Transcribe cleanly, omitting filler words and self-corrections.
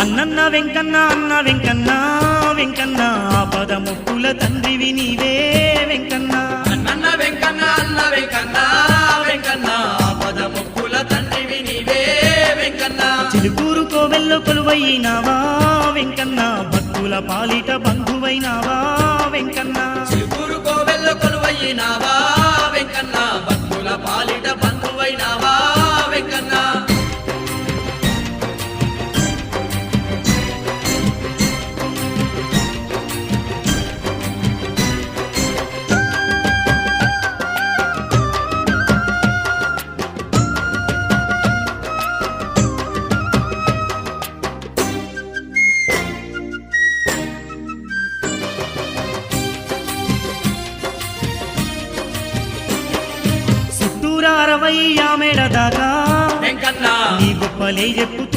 అన్నన్న వెంకన్న అన్న వెంకన్న వెంకన్న ఆపద ముక్కుల తండ్రివి నీవే వెంకన్న అన్న వెంకన్న అన్న వెంకన్న వెంకన్న ఆపద ముక్కుల తండ్రివి నీవే వెంకన్న చిలుకూరు కోవెల్లో కొలువైనావా వెంకన్న భక్తుల పాలిట బంధువైనావా వెంకన్న చిలుకూరు కోవెల్లో కొలువైనావా వెంకన్న భక్తుల పాలిట బంధువైనావా వెంకన్న చుట్టూరా 60 మేడ దాకా వెంకన్న నీ గొప్పలే చెప్పుతూ